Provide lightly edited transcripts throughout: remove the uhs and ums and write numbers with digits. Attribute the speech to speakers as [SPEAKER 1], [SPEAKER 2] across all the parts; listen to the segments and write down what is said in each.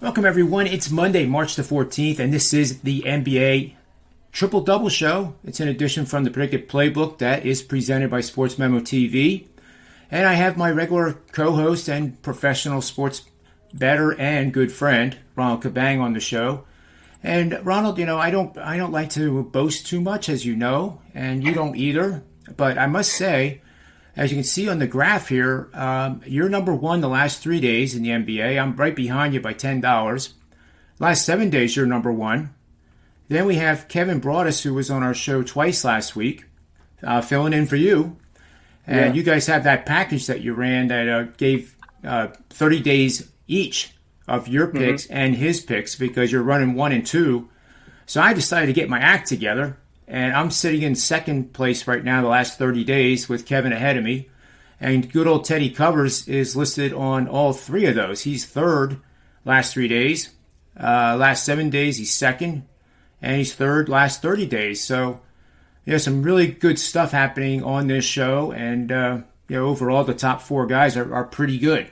[SPEAKER 1] Welcome, everyone. It's Monday, March the 14th, and this is the NBA Triple Double Show. It's an edition from the Predictive Playbook that is presented by SportsMemo TV. And I have my regular co-host and professional sports bettor and good friend, Ronald Cabang, on the show. And Ronald, I don't like to boast too much, as you know, and you don't either. But I must say, as you can see on the graph here, you're number one the last 3 days in the NBA. I'm right behind you by $10. Last 7 days, you're number one. Then we have Kevin Broadus, who was on our show twice last week, filling in for you. And you guys have that package that you ran that gave 30 days each of your picks and his picks because you're running 1 and 2. So I decided to get my act together. And I'm sitting in second place right now the last 30 days with Kevin ahead of me. And good old Teddy Covers is listed on all 3 of those. He's third last 3 days. Last 7 days, he's second. And he's third last 30 days. So, some really good stuff happening on this show. And, overall, the top 4 guys are pretty good.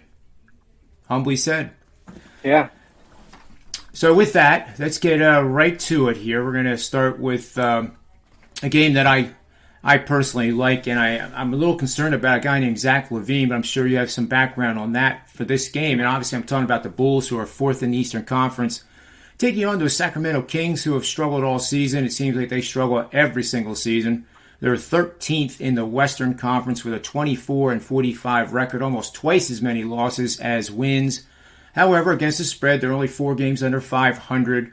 [SPEAKER 1] Humbly said.
[SPEAKER 2] Yeah.
[SPEAKER 1] So with that, let's get right to it here. We're going to start with a game that I personally like, and I'm a little concerned about a guy named Zach LaVine, but I'm sure you have some background on that for this game. And obviously I'm talking about the Bulls, who are 4th in the Eastern Conference, taking on the Sacramento Kings, who have struggled all season. It seems like they struggle every single season. They're 13th in the Western Conference with a 24-45 record, almost twice as many losses as wins. However, against the spread, they're only 4 games under 500.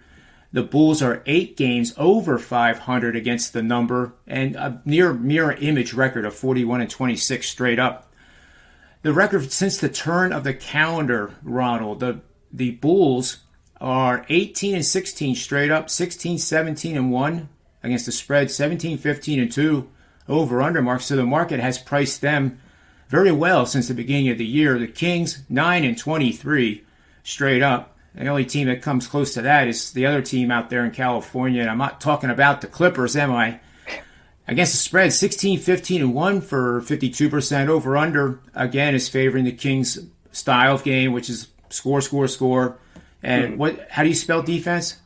[SPEAKER 1] The Bulls are 8 games over 500 against the number, and a near mirror image record of 41-26 straight up. The record since the turn of the calendar, Ronald, the Bulls are 18-16 straight up, 16-17-1 against the spread, 17-15-2 over under mark. So the market has priced them very well since the beginning of the year. The Kings 9-23 straight up. The only team that comes close to that is the other team out there in California. And I'm not talking about the Clippers, am I? Against the spread, 16-15-1 for 52%. Over under, again, is favoring the Kings' style of game, which is score, score, score. And how do you spell defense?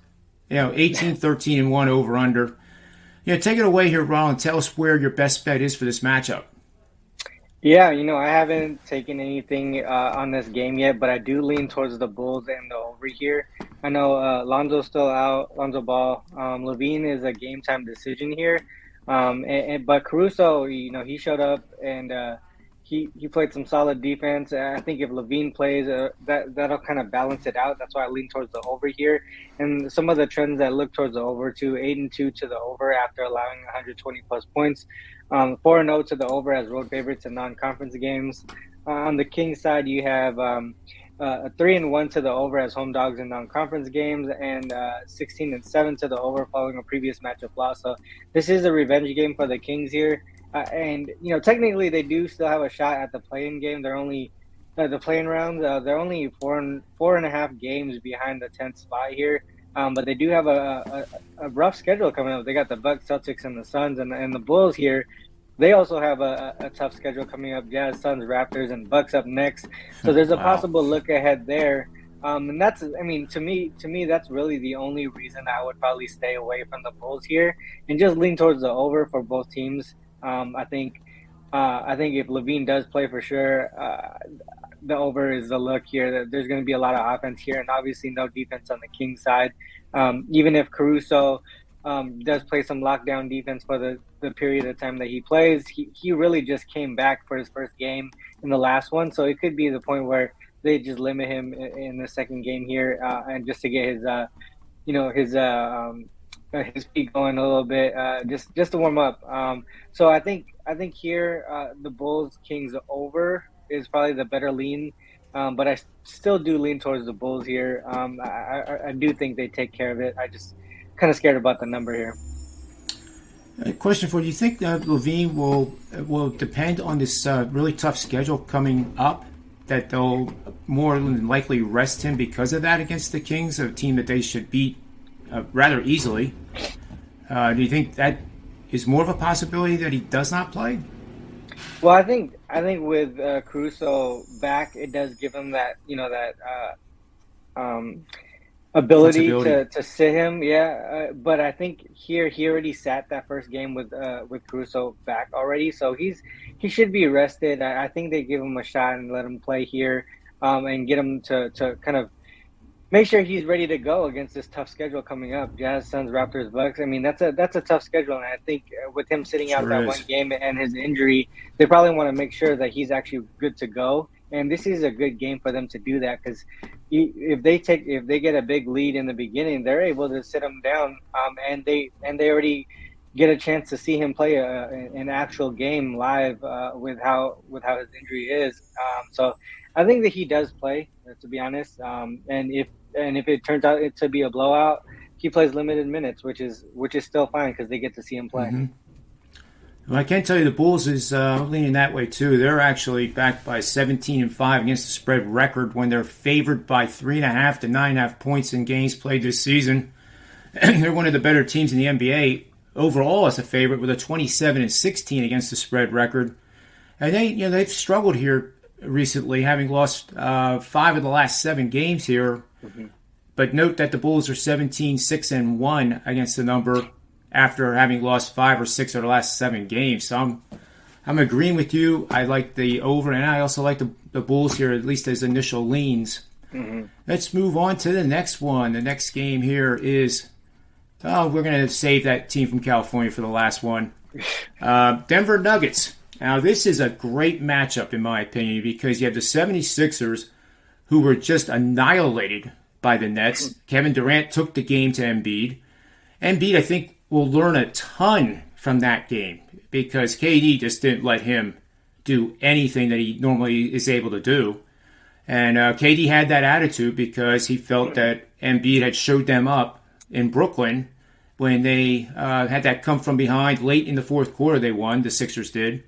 [SPEAKER 1] 18-13-1 over under. Take it away here, Ronald. Tell us where your best bet is for this matchup.
[SPEAKER 2] Yeah, I haven't taken anything on this game yet, but I do lean towards the Bulls and the over here. I know Lonzo's still out, Lonzo Ball. LaVine is a game-time decision here. But Caruso, he showed up and he played some solid defense. I think if LaVine plays, that'll kind of balance it out. That's why I lean towards the over here. And some of the trends that look towards the over, too, 8-2 to the over after allowing 120-plus points. 4-0 to the over as road favorites in non-conference games. On the Kings side, you have a 3-1 to the over as home dogs in non-conference games, and 16-7 to the over following a previous matchup loss. So this is a revenge game for the Kings here. And technically they do still have a shot at the play-in game. They're only the play-in rounds. They're only four and a half games behind the 10th spot here. But they do have a rough schedule coming up. They got the Bucks, Celtics, and the Suns, and the Bulls here. They also have a tough schedule coming up. Jazz, Suns, Raptors, and Bucks up next. So there's a possible look ahead there. And that's, to me, that's really the only reason I would probably stay away from the Bulls here and just lean towards the over for both teams. I think if LaVine does play for sure, the over is the look here. There's going to be a lot of offense here, and obviously no defense on the Kings side. Even if Caruso does play some lockdown defense for the period of time that he plays, he really just came back for his first game in the last one. So it could be the point where they just limit him in the second game here, and just to get his feet going a little bit, just to warm up. So I think here the Bulls Kings over is probably the better lean, but I still do lean towards the Bulls here. I do think they take care of it. I just kind of scared about the number here.
[SPEAKER 1] A question for you. Do you think LaVine will depend on this really tough schedule coming up, that they'll more than likely rest him because of that against the Kings, a team that they should beat rather easily? Do you think that is more of a possibility that he does not play?
[SPEAKER 2] Well, I think with Caruso back, it does give him that ability
[SPEAKER 1] Flexibility.
[SPEAKER 2] to sit him. Yeah, but I think here he already sat that first game with Caruso back already, so he should be rested. I think they give him a shot and let him play here, and get him to kind of make sure he's ready to go against this tough schedule coming up. Jazz, Suns, Raptors, Bucks. I mean, that's a tough schedule, and I think with him sitting out
[SPEAKER 1] Sure
[SPEAKER 2] that one
[SPEAKER 1] is.
[SPEAKER 2] game and his injury, they probably want to make sure that he's actually good to go. And this is a good game for them to do that because if they get a big lead in the beginning, they're able to sit him down, and they already get a chance to see him play an actual game live with how his injury is. So I think that he does play, to be honest. And if it turns out it to be a blowout, he plays limited minutes, which is still fine because they get to see him play.
[SPEAKER 1] Hmm. Well, I can tell you the Bulls is leaning that way too. They're actually backed by 17-5 against the spread record when they're favored by 3.5 to 9.5 points in games played this season. And they're one of the better teams in the NBA overall as a favorite with a 27-16 against the spread record. And they've struggled here recently, having lost 5 of the last 7 games here.
[SPEAKER 2] Mm-hmm.
[SPEAKER 1] But note that the Bulls are 17-6-1 against the number after having lost 5 or 6 of the last 7 games. So I'm agreeing with you. I like the over, and I also like the Bulls here, at least as initial leans.
[SPEAKER 2] Mm-hmm.
[SPEAKER 1] Let's move on to the next one. The next game here is, we're going to save that team from California for the last one. Denver Nuggets. Now, this is a great matchup, in my opinion, because you have the 76ers, who were just annihilated by the Nets. Kevin Durant took the game to Embiid. Embiid, I think, will learn a ton from that game because KD just didn't let him do anything that he normally is able to do. And KD had that attitude because he felt that Embiid had showed them up in Brooklyn when they had that come from behind late in the fourth quarter. They won, the Sixers did.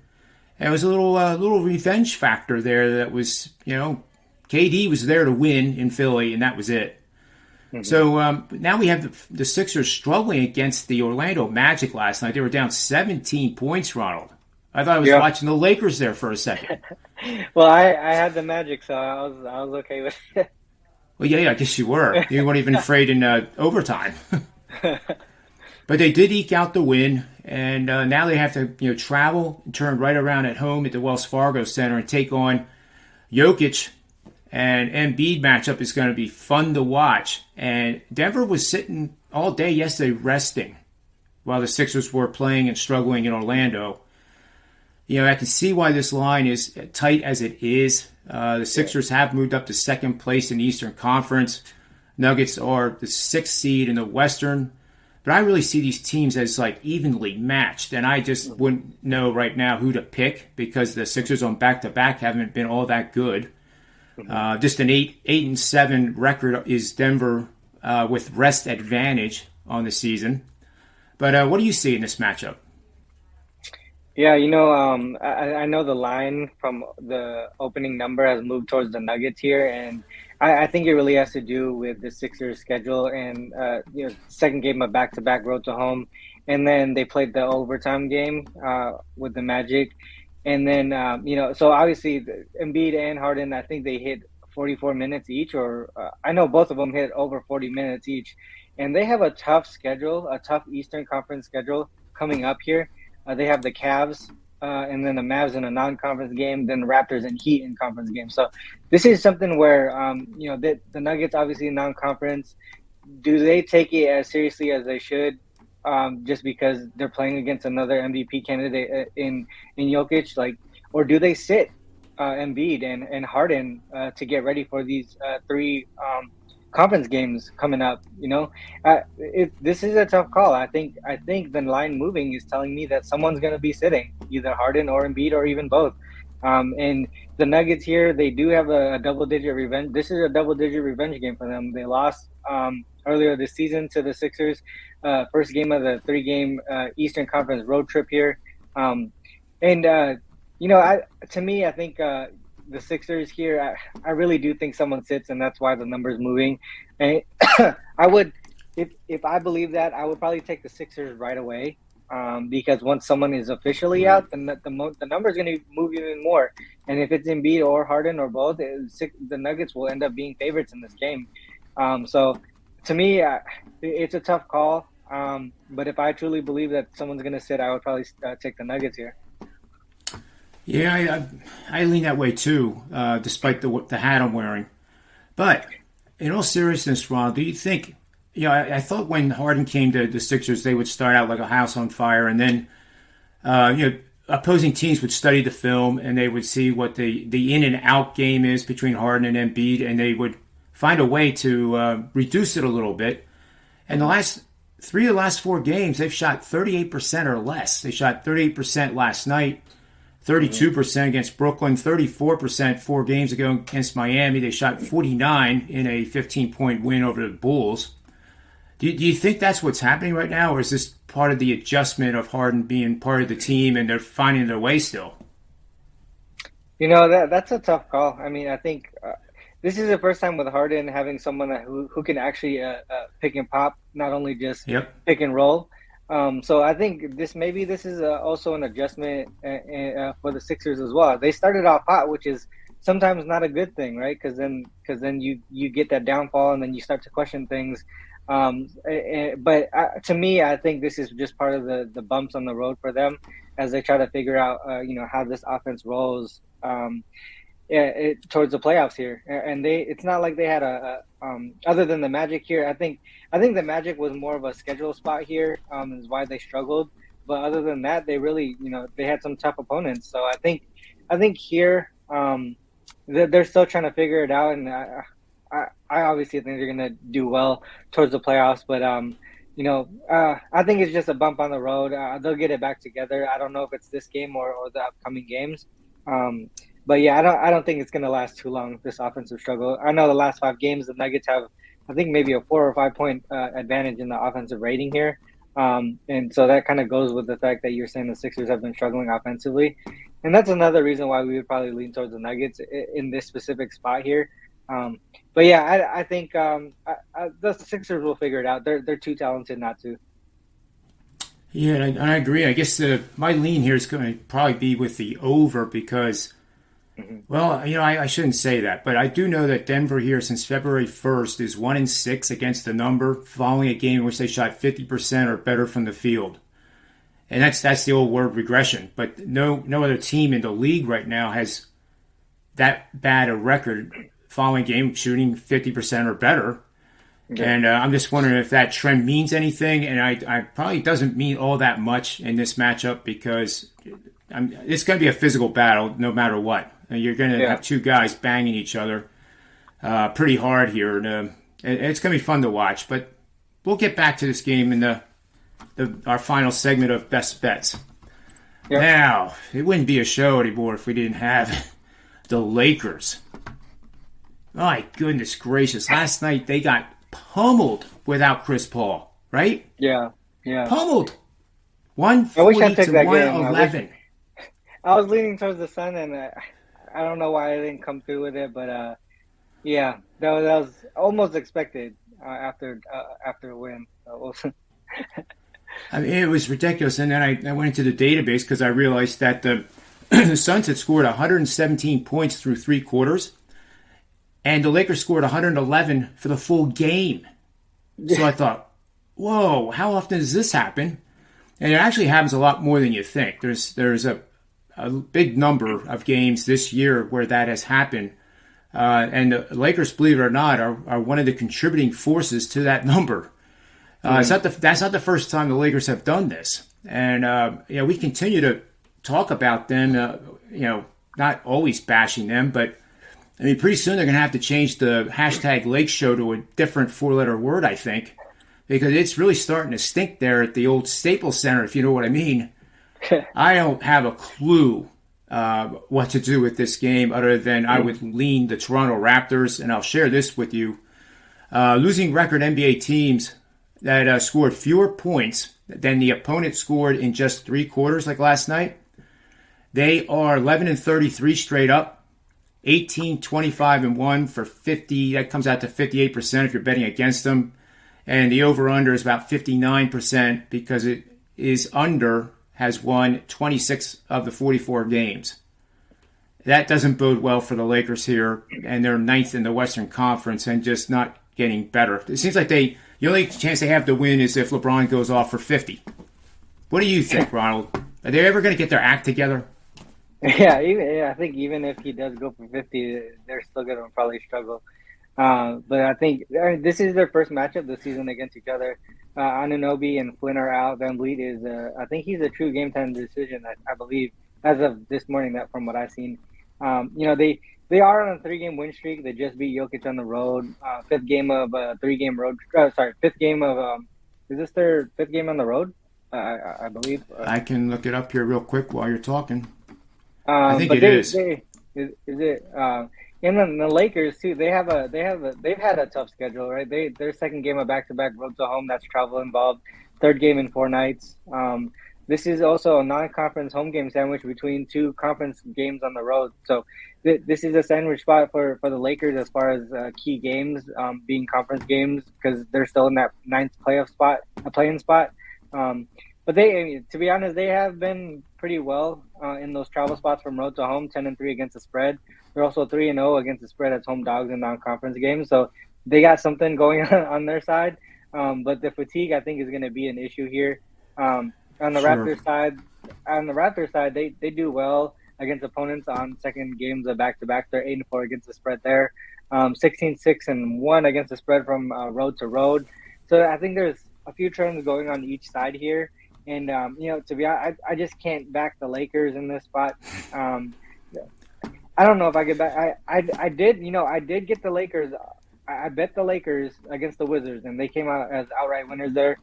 [SPEAKER 1] And it was a little revenge factor there that was, KD was there to win in Philly, and that was it. Mm-hmm. So now we have the Sixers struggling against the Orlando Magic last night. They were down 17 points, Ronald. I thought I was watching the Lakers there for a second.
[SPEAKER 2] Well, I had the Magic, so I was okay with it.
[SPEAKER 1] Well, yeah, I guess you were. You weren't even afraid in overtime. But they did eke out the win, and now they have to travel and turn right around at home at the Wells Fargo Center and take on Jokic. And Embiid matchup is going to be fun to watch. And Denver was sitting all day yesterday resting while the Sixers were playing and struggling in Orlando. I can see why this line is tight as it is. The Sixers have moved up to second place in the Eastern Conference. Nuggets are the 6th seed in the Western. But I really see these teams as evenly matched. And I just wouldn't know right now who to pick because the Sixers on back-to-back haven't been all that good. Just an 8-7 record is Denver with rest advantage on the season. But what do you see in this matchup?
[SPEAKER 2] Yeah, I know the line from the opening number has moved towards the Nuggets here, and I think it really has to do with the Sixers' schedule and second game of back-to-back road to home, and then they played the overtime game with the Magic. And then, so obviously Embiid and Harden, I think they hit 44 minutes each, or I know both of them hit over 40 minutes each. And they have a tough schedule, a tough Eastern Conference schedule coming up here. They have the Cavs and then the Mavs in a non-conference game, then the Raptors and Heat in conference games. So this is something where, the Nuggets obviously non-conference. Do they take it as seriously as they should? Just because they're playing against another MVP candidate in Jokic, or do they sit Embiid and Harden to get ready for these 3 conference games coming up? This is a tough call. I think the line moving is telling me that someone's going to be sitting, either Harden or Embiid or even both. And the Nuggets here, they do have a double-digit revenge. This is a double-digit revenge game for them. They lost earlier this season to the Sixers. First game of the 3-game Eastern Conference road trip here. To me, I think the Sixers here, I really do think someone sits, and that's why the number's moving. And I would, if I believe that, I would probably take the Sixers right away. Because once someone is officially out, then the number is going to move even more. And if it's Embiid or Harden or both, the Nuggets will end up being favorites in this game. So to me, it's a tough call. But if I truly believe that someone's going to sit, I would probably take the Nuggets here.
[SPEAKER 1] Yeah, I lean that way too, despite the hat I'm wearing. But in all seriousness, Ron, do you think? I thought when Harden came to the Sixers, they would start out like a house on fire, and then opposing teams would study the film and they would see what the in and out game is between Harden and Embiid, and they would find a way to reduce it a little bit. And the last four games, they've shot 38% or less. They shot 38% last night, 32% against Brooklyn, 34% 4 games ago against Miami. They shot 49 in a 15-point win over the Bulls. Do you think that's what's happening right now, or is this part of the adjustment of Harden being part of the team and they're finding their way still?
[SPEAKER 2] That's a tough call. I mean, I think this is the first time with Harden having someone who can actually pick and pop, not only just pick and roll. So I think this is also an adjustment for the Sixers as well. They started off hot, which is sometimes not a good thing, right? Because then you get that downfall and then you start to question things. But to me, I think this is just part of the bumps on the road for them as they try to figure out, how this offense rolls towards the playoffs here. And it's not like they had other than the Magic here. I think the Magic was more of a schedule spot here, is why they struggled. But other than that, they really, they had some tough opponents. So I think here, they're still trying to figure it out, and I obviously think they're going to do well towards the playoffs, but I think it's just a bump on the road. They'll get it back together. I don't know if it's this game or the upcoming games. But yeah, I don't think it's going to last too long, this offensive struggle. I know the last 5 games, the Nuggets have, I think, maybe a 4 or 5 point advantage in the offensive rating here. And so that kind of goes with the fact that you're saying the Sixers have been struggling offensively. And that's another reason why we would probably lean towards the Nuggets in this specific spot here. But yeah, I think the Sixers will figure it out. They're too talented not to.
[SPEAKER 1] Yeah, and I agree. I guess my lean here is going to probably be with the over because, well, I shouldn't say that, but I do know that Denver here since February 1st is 1-6 against the number following a game in which they shot 50% or better from the field. And that's the old word regression. But no other team in the league right now has that bad a record following game shooting 50% or better. Okay. And I'm just wondering if that trend means anything. And I probably doesn't mean all that much in this matchup because it's going to be a physical battle no matter what. You're going to have 2 guys banging each other pretty hard here. And it's going to be fun to watch. But we'll get back to this game in our final segment of Best Bets. Yep. Now, it wouldn't be a show anymore if we didn't have the Lakers. My goodness gracious. Last night they got pummeled without Chris Paul, right?
[SPEAKER 2] Yeah.
[SPEAKER 1] Pummeled. 140 to 111.
[SPEAKER 2] I was leaning towards the Sun, and I don't know why I didn't come through with it, but yeah, that was almost expected after a win.
[SPEAKER 1] I mean, it was ridiculous. And then I went into the database because I realized that the Suns had scored 117 points through 3 quarters. And the Lakers scored 111 for the full game. So I thought, whoa, how often does this happen? And it actually happens a lot more than you think. There's a big number of games this year where that has happened. And the Lakers, believe it or not, are one of the contributing forces to that number. That's not the first time the Lakers have done this. And we continue to talk about them, not always bashing them, but I mean, pretty soon they're going to have to change the hashtag Lake Show to a different 4-letter word, I think, because it's really starting to stink there at the old Staples Center, if you know what I mean. I don't have a clue what to do with this game other than I would lean the Toronto Raptors, and I'll share this with you. Losing record NBA teams that scored fewer points than the opponent scored in just 3 quarters like last night, they are 11-33 straight up. 18, 25, and 1 for 50. That comes out to 58% if you're betting against them. And the over-under is about 59% because it is under has won 26 of the 44 games. That doesn't bode well for the Lakers here, and they're 9th in the Western Conference and just not getting better. It seems like the only chance they have to win is if LeBron goes off for 50. What do you think, Ronald? Are they ever going to get their act together?
[SPEAKER 2] I think even if he does go for 50, they're still going to probably struggle. But I think this is their first matchup this season against each other. Anunoby and Flynn are out. Van Vliet is, I think he's a true game time decision, I believe, as of this morning, that from what I've seen. They are on a 3-game win streak. They just beat Jokic on the road. Fifth game of a 3-game road. Fifth game of is this their 5th game on the road? I believe.
[SPEAKER 1] I can look it up here real quick while you're talking.
[SPEAKER 2] I think it is. Is it? And then the Lakers too. They've had a tough schedule, right? Their second game of back-to-back road to home. That's travel involved. Third game in 4 nights. This is also a non-conference home game sandwich between 2 conference games on the road. So this is a sandwich spot for the Lakers as far as key games being conference games, because they're still in that 9th play-in spot. But to be honest, they have been pretty well in those travel spots from road to home, 10-3 against the spread. They're also 3-0 against the spread as home dogs in non-conference games. So they got something going on their side. But the fatigue, I think, is going to be an issue here. On the Raptors side, they do well against opponents on second games of back-to-back. They're 8-4 against the spread there. 16-6-1 against the spread from road to road. So I think there's a few trends going on each side here. And, to be honest, I just can't back the Lakers in this spot. I don't know if I could back. I did get the Lakers. I bet the Lakers against the Wizards, and they came out as outright winners there.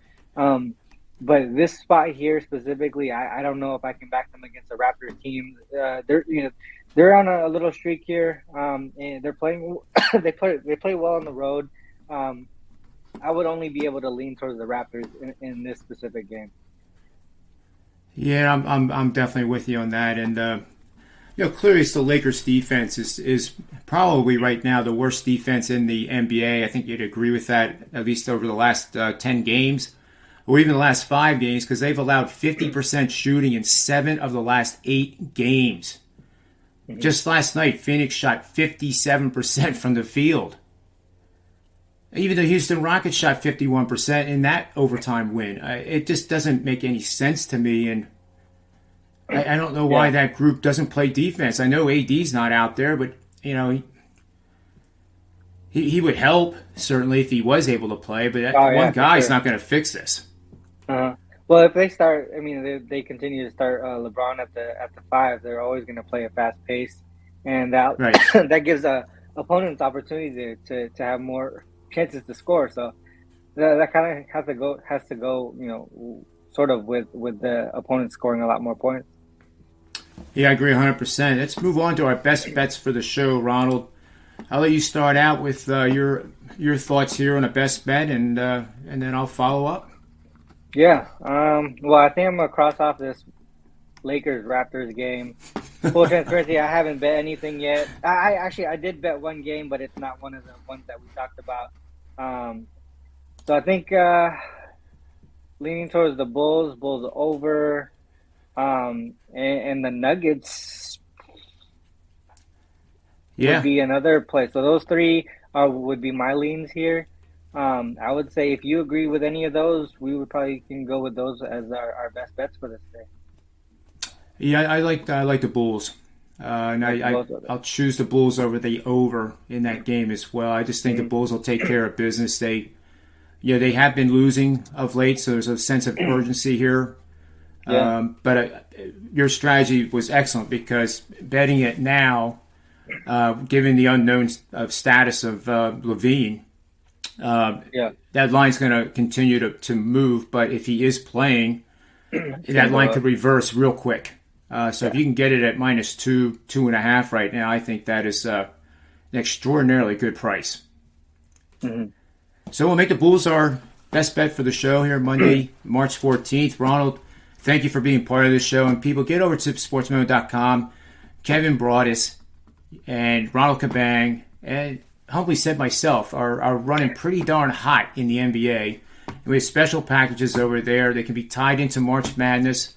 [SPEAKER 2] But this spot here specifically, I don't know if I can back them against the Raptors team. They're on a little streak here, and they're playing. they play well on the road. I would only be able to lean towards the Raptors in this specific game.
[SPEAKER 1] Yeah, I'm definitely with you on that, and clearly it's the Lakers defense is probably right now the worst defense in the NBA. I think you'd agree with that, at least over the last 10 games, or even the last 5 games, because they've allowed 50% shooting in 7 of the last 8 games. Mm-hmm. Just last night, Phoenix shot 57% from the field. Even the Houston Rockets shot 51% in that overtime win. It just doesn't make any sense to me, and I don't know why that group doesn't play defense. I know AD's not out there, but he would help certainly if he was able to play. But one guy's not going to fix this.
[SPEAKER 2] Well, if they start, they continue to start LeBron at the 5. They're always going to play a fast pace, and that that gives opponents opportunity to have more chances to score. So that kind of has to go, sort of with the opponent scoring a lot more points.
[SPEAKER 1] Yeah, I agree 100%. Let's move on to our best bets for the show, Ronald. I'll let you start out with your thoughts here on a best bet, and then I'll follow up.
[SPEAKER 2] Yeah. Well, I think I'm gonna cross off this Lakers-Raptors game. Full transparency, I haven't bet anything yet. I did bet one game, but it's not one of the ones that we talked about. So I think leaning towards the Bulls over, and the Nuggets would be another play. So those 3 would be my leans here. I would say if you agree with any of those, we would probably can go with those as our best bets for this day.
[SPEAKER 1] Yeah, I like the Bulls. And I'll choose the Bulls over the over in that game as well. I just think the Bulls will take care of business. They have been losing of late, so there's a sense of urgency here. Yeah. But your strategy was excellent, because betting it now, given the unknown status of Levine, that line's going to continue to move. But if he is playing, that line could reverse real quick. So if you can get it at -2, 2.5 right now, I think that is an extraordinarily good price. Mm-hmm. So we'll make the Bulls our best bet for the show here Monday, March 14th. Ronald, thank you for being part of this show. And people, get over to SportsMemo.com. Kevin Broadus and Ronald Cabang, and humbly said myself, are running pretty darn hot in the NBA. And we have special packages over there. They can be tied into March Madness.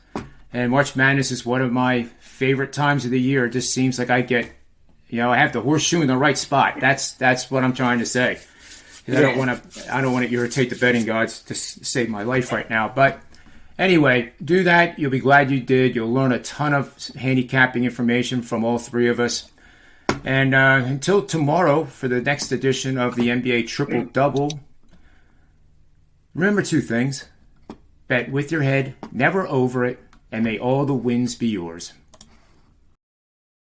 [SPEAKER 1] And March Madness is one of my favorite times of the year. It just seems like I get, I have the horseshoe in the right spot. That's what I'm trying to say. I don't want to irritate the betting gods to save my life right now. But anyway, do that. You'll be glad you did. You'll learn a ton of handicapping information from all three of us. And until tomorrow for the next edition of the NBA Triple Double, remember two things. Bet with your head, never over it, and may all the wins be yours.